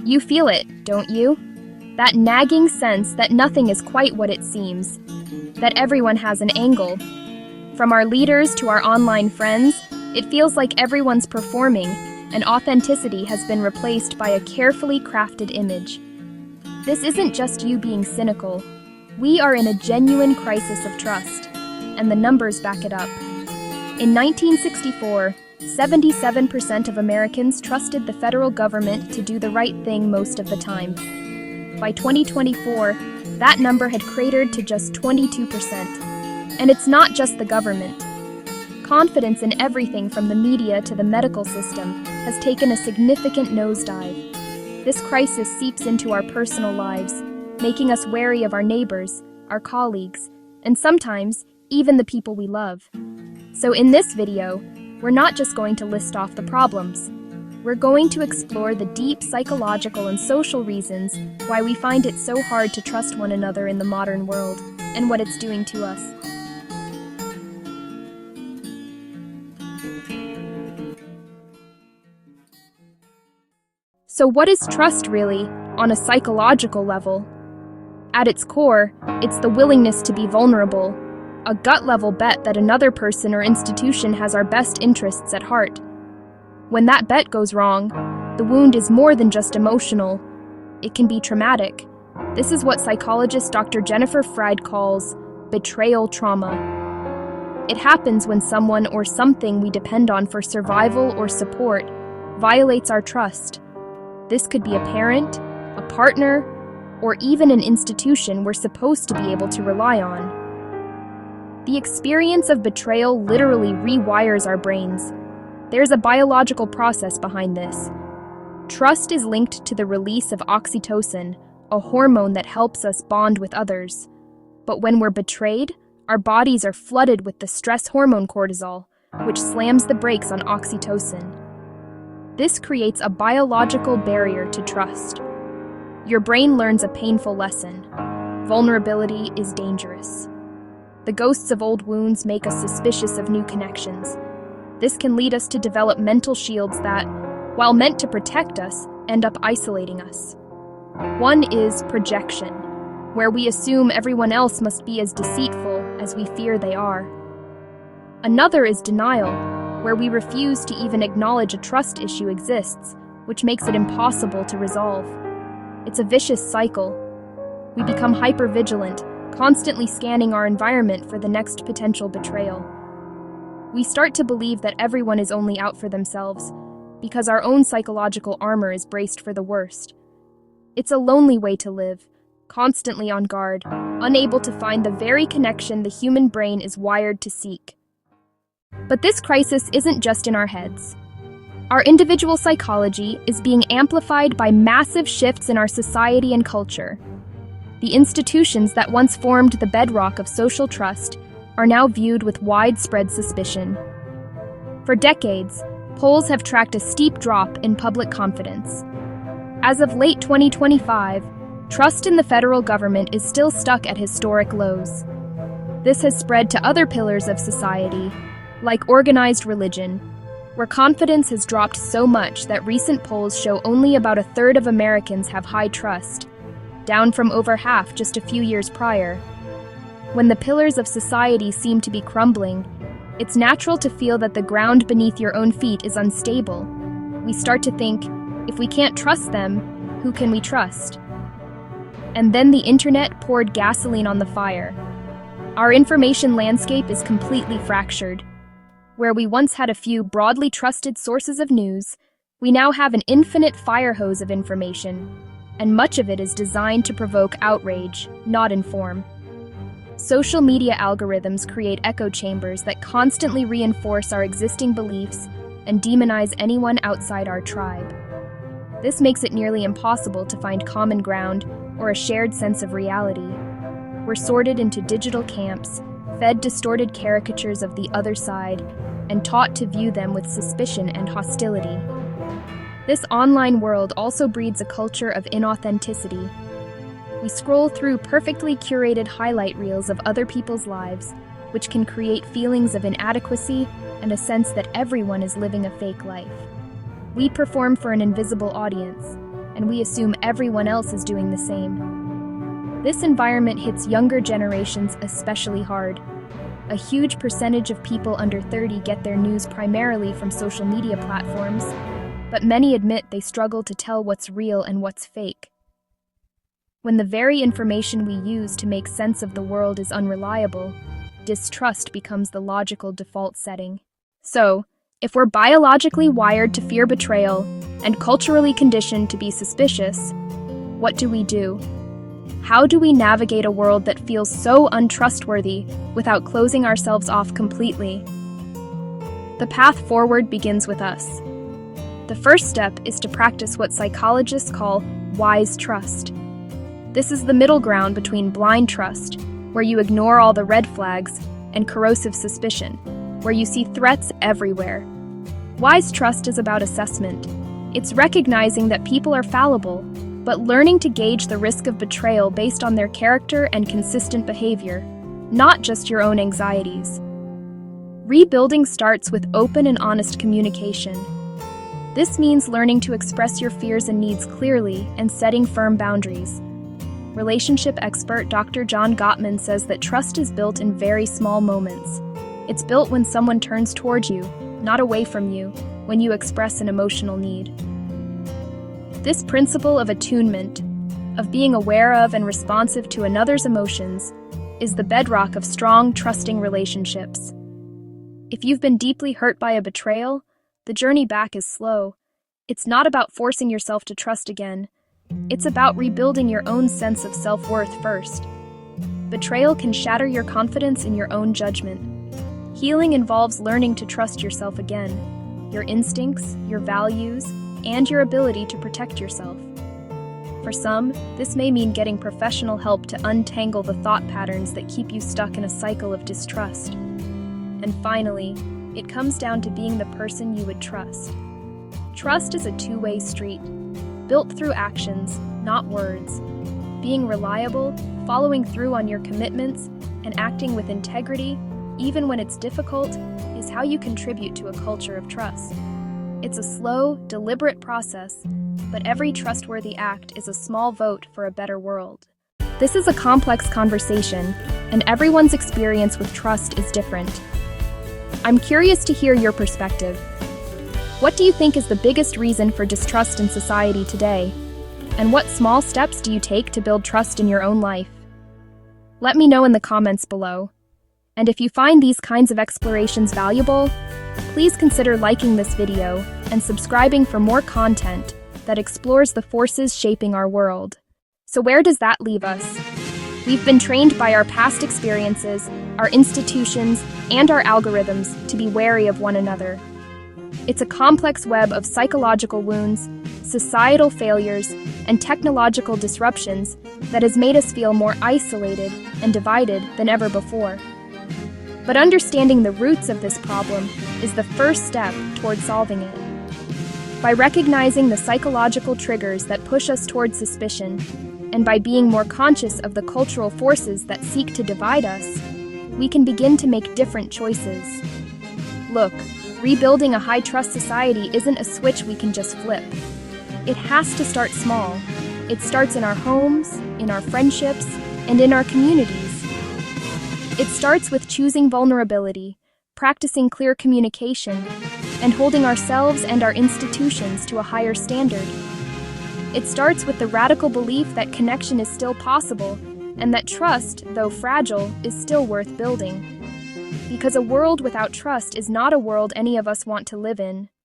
You feel it, don't you? That nagging sense that nothing is quite what it seems, that everyone has an angle. From our leaders to our online friends, it feels like everyone's performing, and authenticity has been replaced by a carefully crafted image. This isn't just you being cynical. We are in a genuine crisis of trust, and the numbers back it up. In 1964, 77% of Americans trusted the federal government to do the right thing most of the time. By 2024, that number had cratered to just 22%. And it's not just the government. Confidence in everything from the media to the medical system has taken a significant nosedive. This crisis seeps into our personal lives, making us wary of our neighbors, our colleagues, and sometimes even the people we love. So in this video, we're not just going to list off the problems. We're going to explore the deep psychological and social reasons why we find it so hard to trust one another in the modern world, and what it's doing to us. So what is trust really, on a psychological level? At its core, it's the willingness to be vulnerable, a gut-level bet that another person or institution has our best interests at heart. When that bet goes wrong, the wound is more than just emotional. It can be traumatic. This is what psychologist Dr. Jennifer Freyd calls betrayal trauma. It happens when someone or something we depend on for survival or support violates our trust. This could be a parent, a partner, or even an institution we're supposed to be able to rely on. The experience of betrayal literally rewires our brains. There's a biological process behind this. Trust is linked to the release of oxytocin, a hormone that helps us bond with others. But when we're betrayed, our bodies are flooded with the stress hormone cortisol, which slams the brakes on oxytocin. This creates a biological barrier to trust. Your brain learns a painful lesson. Vulnerability is dangerous. The ghosts of old wounds make us suspicious of new connections. This can lead us to develop mental shields that, while meant to protect us, end up isolating us. One is projection, where we assume everyone else must be as deceitful as we fear they are. Another is denial, where we refuse to even acknowledge a trust issue exists, which makes it impossible to resolve. It's a vicious cycle. We become hypervigilant, constantly scanning our environment for the next potential betrayal. We start to believe that everyone is only out for themselves, because our own psychological armor is braced for the worst. It's a lonely way to live, constantly on guard, unable to find the very connection the human brain is wired to seek. But this crisis isn't just in our heads. Our individual psychology is being amplified by massive shifts in our society and culture. The institutions that once formed the bedrock of social trust are now viewed with widespread suspicion. For decades, polls have tracked a steep drop in public confidence. As of late 2025, trust in the federal government is still stuck at historic lows. This has spread to other pillars of society, like organized religion, where confidence has dropped so much that recent polls show only about a third of Americans have high trust, down from over half just a few years prior. When the pillars of society seem to be crumbling, it's natural to feel that the ground beneath your own feet is unstable. We start to think, if we can't trust them, who can we trust? And then the internet poured gasoline on the fire. Our information landscape is completely fractured. Where we once had a few broadly trusted sources of news, we now have an infinite fire hose of information, and much of it is designed to provoke outrage, not inform. Social media algorithms create echo chambers that constantly reinforce our existing beliefs and demonize anyone outside our tribe. This makes it nearly impossible to find common ground or a shared sense of reality. We're sorted into digital camps, fed distorted caricatures of the other side, and taught to view them with suspicion and hostility. This online world also breeds a culture of inauthenticity. We scroll through perfectly curated highlight reels of other people's lives, which can create feelings of inadequacy and a sense that everyone is living a fake life. We perform for an invisible audience, and we assume everyone else is doing the same. This environment hits younger generations especially hard. A huge percentage of people under 30 get their news primarily from social media platforms, but many admit they struggle to tell what's real and what's fake. When the very information we use to make sense of the world is unreliable, distrust becomes the logical default setting. So, if we're biologically wired to fear betrayal and culturally conditioned to be suspicious, what do? How do we navigate a world that feels so untrustworthy without closing ourselves off completely? The path forward begins with us. The first step is to practice what psychologists call wise trust. This is the middle ground between blind trust, where you ignore all the red flags, and corrosive suspicion, where you see threats everywhere. Wise trust is about assessment. It's recognizing that people are fallible, but learning to gauge the risk of betrayal based on their character and consistent behavior, not just your own anxieties. Rebuilding starts with open and honest communication. This means learning to express your fears and needs clearly and setting firm boundaries. Relationship expert Dr. John Gottman says that trust is built in very small moments. It's built when someone turns toward you, not away from you, when you express an emotional need. This principle of attunement, of being aware of and responsive to another's emotions, is the bedrock of strong, trusting relationships. If you've been deeply hurt by a betrayal, the journey back is slow. It's not about forcing yourself to trust again. It's about rebuilding your own sense of self-worth first. Betrayal can shatter your confidence in your own judgment. Healing involves learning to trust yourself again, your instincts, your values, and your ability to protect yourself. For some, this may mean getting professional help to untangle the thought patterns that keep you stuck in a cycle of distrust. And finally, it comes down to being the person you would trust. Trust is a two-way street, built through actions, not words. Being reliable, following through on your commitments, and acting with integrity, even when it's difficult, is how you contribute to a culture of trust. It's a slow, deliberate process, but every trustworthy act is a small vote for a better world. This is a complex conversation, and everyone's experience with trust is different. I'm curious to hear your perspective. What do you think is the biggest reason for distrust in society today? And what small steps do you take to build trust in your own life? Let me know in the comments below. And if you find these kinds of explorations valuable, please consider liking this video and subscribing for more content that explores the forces shaping our world. So where does that leave us? We've been trained by our past experiences, our institutions, and our algorithms to be wary of one another. It's a complex web of psychological wounds, societal failures, and technological disruptions that has made us feel more isolated and divided than ever before. But understanding the roots of this problem is the first step toward solving it. By recognizing the psychological triggers that push us toward suspicion, and by being more conscious of the cultural forces that seek to divide us, we can begin to make different choices. Look, rebuilding a high-trust society isn't a switch we can just flip. It has to start small. It starts in our homes, in our friendships, and in our communities. It starts with choosing vulnerability, practicing clear communication, and holding ourselves and our institutions to a higher standard. It starts with the radical belief that connection is still possible, and that trust, though fragile, is still worth building. Because a world without trust is not a world any of us want to live in.